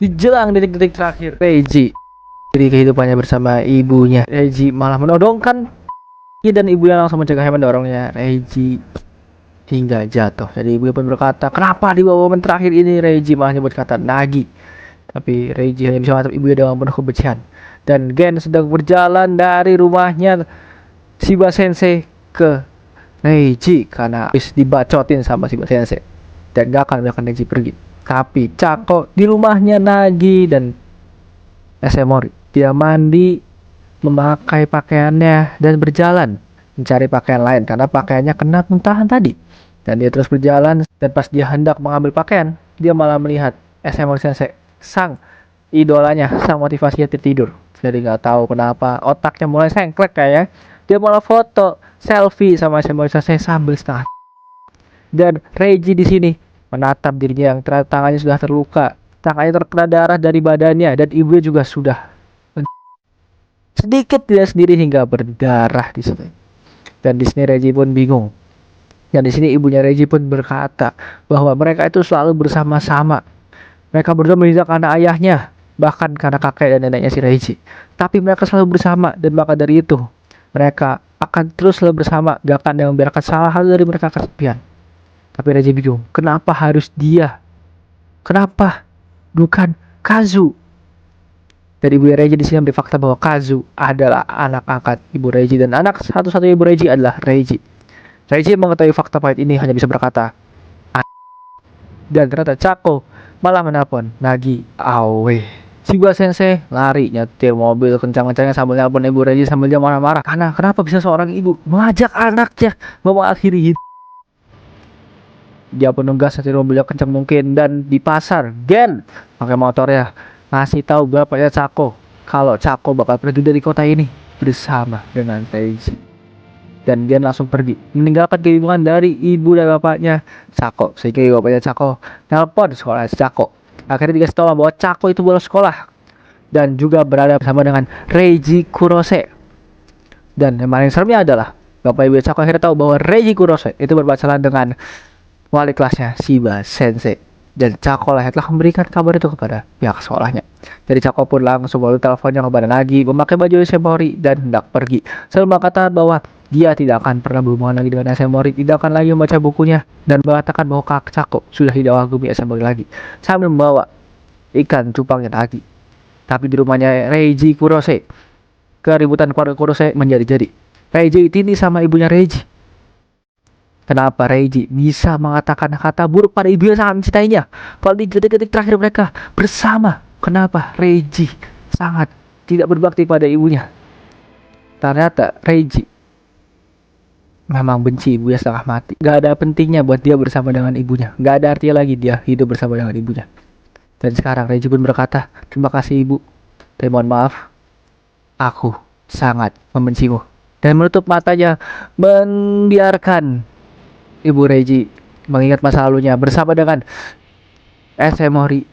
Di jelang detik-detik terakhir, Reiji dari kehidupannya bersama ibunya. Reiji malah menodongkan dan ibunya langsung mencegahnya, mendorongnya Reiji hingga jatuh. Jadi ibunya pun berkata, kenapa di momen terakhir ini Reiji malah nyebut kata Nagi? Tapi Reiji hanya bisa menatap ibunya dengan penuh kebencian. Dan Gen sedang berjalan dari rumahnya Shiba Sensei ke Reiji karena habis dibacotin sama Shiba Sensei dan gak akan biarkan Reiji pergi. Tapi Chako di rumahnya Nagi dan SM Mori. Dia mandi, memakai pakaiannya dan berjalan mencari pakaian lain karena pakaiannya kena muntahan tadi. Dan dia terus berjalan, dan pas dia hendak mengambil pakaian, dia malah melihat SM Mori Sensei, sang idolanya, sang motivasinya tertidur. Jadi nggak tahu kenapa otaknya mulai sengklek kayaknya. Dia malah foto selfie sama SM Mori Sensei sambil setengah. Dan Reiji di sini menatap dirinya yang tangannya sudah terluka, tangannya terkena darah dari badannya, dan ibunya juga sudah sedikit tidak sendiri hingga berdarah di situ. Dan di sini Reiji pun bingung. Dan di sini ibunya Reiji pun berkata bahwa mereka itu selalu bersama-sama. Mereka berdua meninggal karena ayahnya, bahkan karena kakek dan neneknya si Reiji. Tapi mereka selalu bersama, dan maka dari itu mereka akan terus selalu bersama, gak akan yang membiarkan salah satu dari mereka kesepian. Tapi Reiji bingung, kenapa harus dia? Kenapa bukan Kazu? Dan ibu Reiji di sini memberi fakta bahwa Kazu adalah anak angkat ibu Reiji, dan anak satu-satunya ibu Reiji adalah Reiji. Reiji mengetahui fakta pahit ini hanya bisa berkata, dan ternyata Chako malah menelpon Nagi Awe. Shiba Sensei lari nyetir mobil kencang-kencangnya sambil nelpon ibu Reiji sambil dia marah-marah. Karena kenapa bisa seorang ibu mengajak anaknya mengakhiri hidup? Dia pun ngegas nyetir mobilnya kencang mungkin, dan di pasar Gen pakai motornya ngasih tahu bapaknya Chako kalau Chako bakal pergi dari kota ini bersama dengan Reiji. Dan Gen langsung pergi meninggalkan kebingungan dari ibu dan bapaknya Chako, sehingga bapaknya Chako telepon sekolah Chako. Akhirnya dikasih tahu bahwa Chako itu bolos sekolah dan juga berada bersama dengan Reiji Kurose. Dan yang paling seremnya adalah bapak ibu Chako akhirnya tahu bahwa Reiji Kurose itu berpacaran dengan wali kelasnya Shiba Sensei. Dan Chako lah telah memberikan kabar itu kepada pihak sekolahnya. Jadi Chako pun langsung melalui teleponnya kepada Nagi, memakai baju SM Mori dan hendak pergi. Selalu mengatakan bahwa dia tidak akan pernah berhubungan lagi dengan SM Mori, tidak akan lagi membaca bukunya, dan mengatakan bahwa Kak Chako sudah tidak mengagumi SM Mori lagi, sambil membawa ikan cupangnya Nagi. Tapi di rumahnya Reiji Kurose, keributan keluarga Kurose menjadi-jadi. Reiji ini sama ibunya Reiji. Kenapa Reiji bisa mengatakan kata buruk pada ibu yang sangat mencintainya? Kalau di detik-detik terakhir mereka bersama, kenapa Reiji sangat tidak berbakti pada ibunya? Ternyata Reiji memang benci ibunya setengah mati. Gak ada pentingnya buat dia bersama dengan ibunya. Gak ada artinya lagi dia hidup bersama dengan ibunya. Dan sekarang Reiji pun berkata, terima kasih ibu, tapi mohon maaf, aku sangat membencimu. Dan menutup matanya, membiarkan ibu Reiji mengingat masa lalunya bersama dengan SM Mori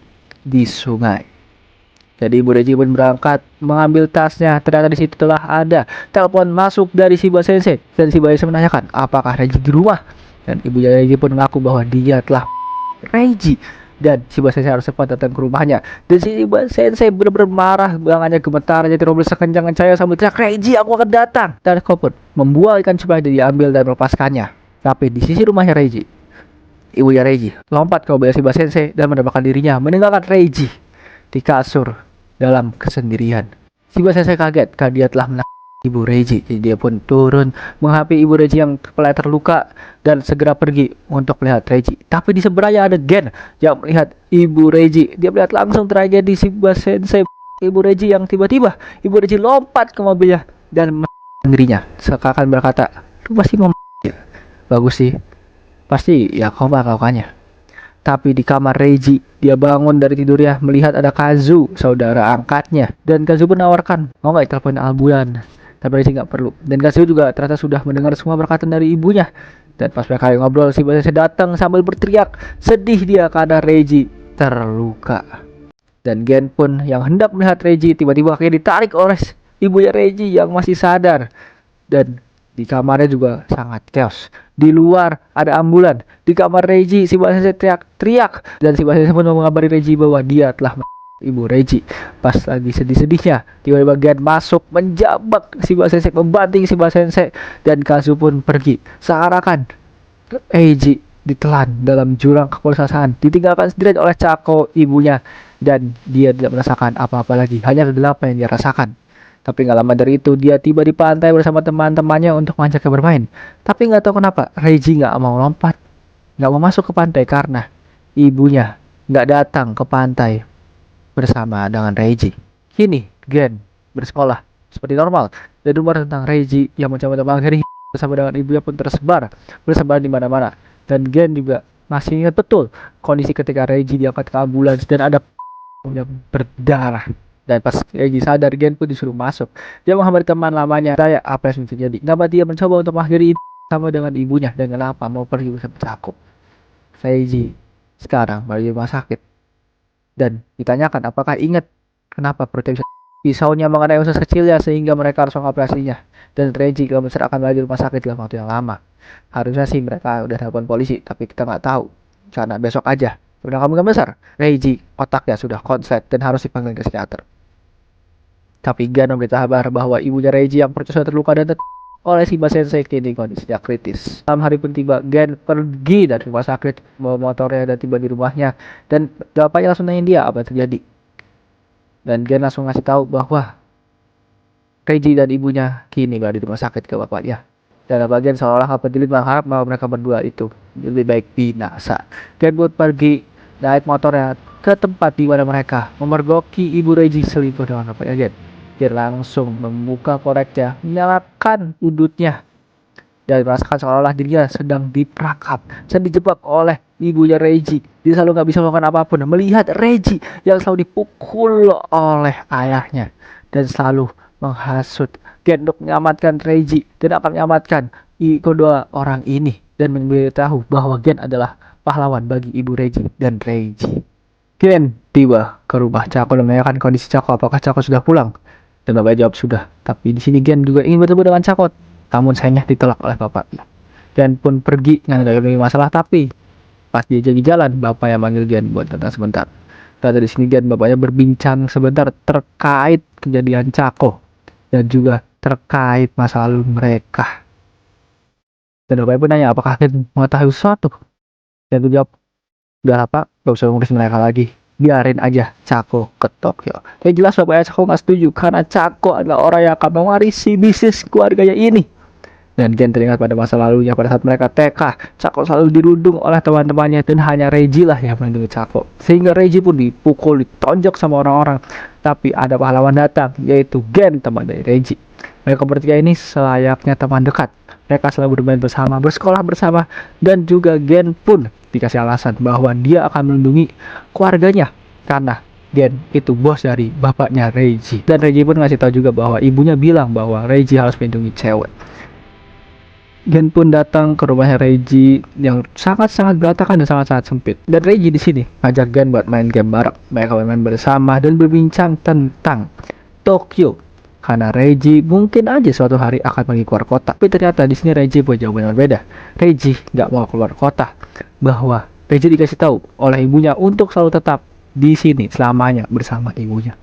di sungai. Jadi ibu Reiji pun berangkat mengambil tasnya. Ternyata di situ telah ada telepon masuk dari Shiba Sensei, dan Shiba Sensei menanyakan apakah Reiji di rumah. Dan ibu Reiji pun mengaku bahwa dia telah Reiji, dan Shiba Sensei harus cepat datang ke rumahnya. Dan Shiba Sensei benar-benar marah, tangannya gemetar, jadi mobil sekencang-kencangnya sambil teriak, Reiji aku akan datang. Dan kau pun membuang ikan cupang itu, diambil dan melepaskannya. Tapi di sisi rumahnya Reiji, ibunya Reiji lompat ke mobil Shiba Sensei dan menembakkan dirinya, meninggalkan Reiji di kasur dalam kesendirian. Shiba Sensei kaget karena dia telah menangkap ibu Reiji. Jadi dia pun turun menghampiri ibu Reiji yang kepala terluka dan segera pergi untuk melihat Reiji. Tapi di sebelahnya ada Gen yang melihat ibu Reiji. Dia melihat langsung tragedi Shiba Sensei, ibu Reiji yang tiba-tiba ibu Reiji lompat ke mobilnya dan menangkap dirinya. Seakan berkata, lu pasti mau bagus sih, pasti ya kau melakukannya. Tapi di kamar Reiji, dia bangun dari tidurnya melihat ada Kazu, saudara angkatnya. Dan Kazu pun menawarkan, mau gak telepon Albulan? Tapi Reiji gak perlu. Dan Kazu juga ternyata sudah mendengar semua perkataan dari ibunya. Dan pas mereka ngobrol, si Basese datang sambil berteriak, sedih dia karena Reiji terluka. Dan Gen pun yang hendak melihat Reiji tiba-tiba akhirnya ditarik oleh ibunya Reiji yang masih sadar. Dan di kamarnya juga sangat chaos. Di luar ada ambulan. Di kamar Reiji, si Basese teriak-teriak. Dan si Basese pun mengabari Reiji bahwa dia telah Ibu Reiji. Pas lagi sedih-sedihnya, tiba-tiba Gen masuk menjambak Shiba Sensei, membanting Shiba Sensei, dan Kazu pun pergi. Seakan Reiji ditelan dalam jurang kekuasaan, ditinggalkan sendirian oleh Chako ibunya, dan dia tidak merasakan apa-apa lagi, hanya kegelapan yang dia rasakan. Tapi nggak lama dari itu dia tiba di pantai bersama teman-temannya untuk mengajaknya bermain. Tapi nggak tahu kenapa Reiji nggak mau lompat, nggak mau masuk ke pantai karena ibunya nggak datang ke pantai bersama dengan Reiji. Kini Gen bersekolah seperti normal dan rumor tentang Reiji yang mencoba mengakhiri bersama dengan ibunya pun bersebar di mana-mana. Dan Gen juga masih ingat betul kondisi ketika Reiji diangkat ke ambulans dan ada yang berdarah. Dan pas Reiji sadar, Gen pun disuruh masuk. Dia menghampiri teman lamanya. Saya apa yang terjadi? Kenapa dia mencoba untuk mengakhiri sama dengan ibunya dan kenapa mau pergi bersama Cako? Reiji sekarang baru di rumah sakit dan ditanyakan apakah ingat kenapa perutnya bisa pisaunya mengenai usus kecilnya sehingga mereka harus mengoperasinya. Dan Reiji kalau besar akan berada di rumah sakit dalam waktu yang lama. Harusnya sih mereka udah telepon polisi, tapi kita nggak tahu karena besok aja karena kamu besar Reiji otaknya sudah konslet dan harus dipanggil ke psikiater. Tapi Gan memberitahu kabar bahwa ibunya Reiji yang percaya terluka dan oleh Shiba Sensei kini kondisinya kritis. Malam hari pun tiba, Gen pergi dari rumah sakit membawa motornya dan tiba di rumahnya. Dan bapaknya langsung nanya dia apa yang terjadi. Dan Gen langsung ngasih tahu bahwa Reiji dan ibunya kini berada di rumah sakit ke bapaknya. Dan bagian seolah apa Dilit mengharap bahwa mereka berdua itu lebih baik binasa. Gen pun pergi naik motornya ke tempat di mana mereka memergoki ibu Reiji selingkuh dengan bapaknya Gen. Dia langsung membuka koreknya, menyalakan udutnya, dan merasakan seolah-olah dirinya sedang diperangkap, sedang dijebak oleh ibunya Reiji. Dia selalu nggak bisa melakukan apapun. Melihat Reiji yang selalu dipukul oleh ayahnya dan selalu menghasut Gen untuk menyelamatkan Reiji dan akan menyelamatkan kedua orang ini dan memberitahu bahwa Gen adalah pahlawan bagi ibu Reiji dan Reiji. Gen tiba ke rumah Cako dan menanyakan kondisi Cako, apakah Cako sudah pulang? Dan bapaknya jawab sudah. Tapi di sini Gen juga ingin bertemu dengan Cako, namun sayangnya ditolak oleh bapaknya. Gen pun pergi nggak ada masalah, tapi pas dia jadi jalan, bapaknya manggil Gen buat datang sebentar. Dan dari sini Gen bapaknya berbincang sebentar terkait kejadian Cako dan juga terkait masa lalu mereka. Dan bapaknya pun nanya apakah Gen mengetahui sesuatu. Dan dia jawab, udah apa, gak usah ngurus mereka lagi, biarin aja Cako ke Tokyo. Yang jelas bapaknya Cako nggak setuju karena Cako adalah orang yang akan mewarisi bisnis keluarganya ini. Dan Gen teringat pada masa lalunya pada saat mereka TK, Cako selalu dirundung oleh teman-temannya dan hanya Reiji lah yang melindungi Cako. Sehingga Reiji pun dipukul, ditonjok sama orang-orang. Tapi ada pahlawan datang, yaitu Gen, teman dari Reiji. Mereka bertiga ini selayaknya teman dekat. Mereka selalu bermain bersama, bersekolah bersama, dan juga Gen pun dikasih alasan bahwa dia akan melindungi keluarganya karena Gen itu bos dari bapaknya Reiji. Dan Reiji pun ngasih tahu juga bahwa ibunya bilang bahwa Reiji harus melindungi cewek. Gen pun datang ke rumahnya Reiji yang sangat-sangat berantakan dan sangat-sangat sempit. Dan Reiji di sini ngajak Gen buat main game bareng. Mereka main bersama dan berbincang tentang Tokyo. Karena Reiji mungkin aja suatu hari akan pergi keluar kota. Tapi ternyata di sini Reiji punya jawaban yang berbeda. Reiji nggak mau keluar kota. Bahwa Reiji dikasih tahu oleh ibunya untuk selalu tetap di sini selamanya bersama ibunya.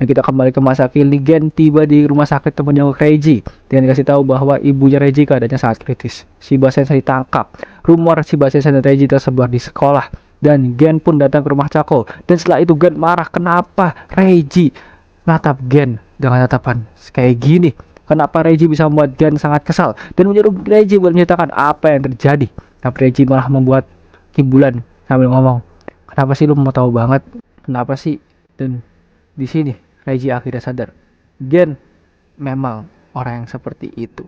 Dan kita kembali ke masa kini, Gen tiba di rumah sakit temannya Reiji dan dikasih tahu bahwa ibunya Reiji keadaannya sangat kritis. Shiba Sensei ditangkap. Rumor Shiba Sensei dan Reiji tersebar di sekolah. Dan Gen pun datang ke rumah Cako. Dan setelah itu Gen marah kenapa Reiji natap Gen dengan tatapan kayak gini. Kenapa Reiji bisa membuat Gen sangat kesal dan menyuruh Reiji buat menceritakan apa yang terjadi. Tapi Reiji malah membuat kimbulan sambil ngomong, kenapa sih lu mau tahu banget? Kenapa sih? Dan di sini Reiji akhirnya sadar, Gen memang orang yang seperti itu.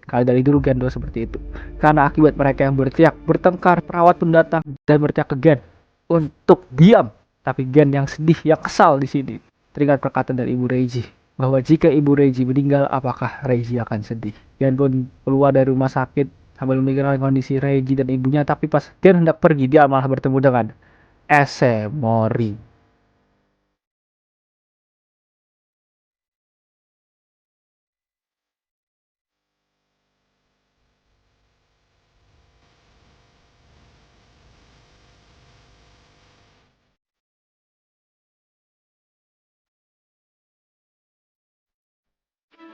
Kalau dari dulu Gen 2 seperti itu. Karena akibat mereka yang berteriak, bertengkar, perawat pun datang dan berteriak ke Gen untuk diam. Tapi Gen yang sedih, yang kesal di sini. Teringat perkataan dari ibu Reiji bahwa jika ibu Reiji meninggal, apakah Reiji akan sedih. Gen pun keluar dari rumah sakit sambil memikirkan kondisi Reiji dan ibunya. Tapi pas Gen hendak pergi, dia malah bertemu dengan Ese Mori.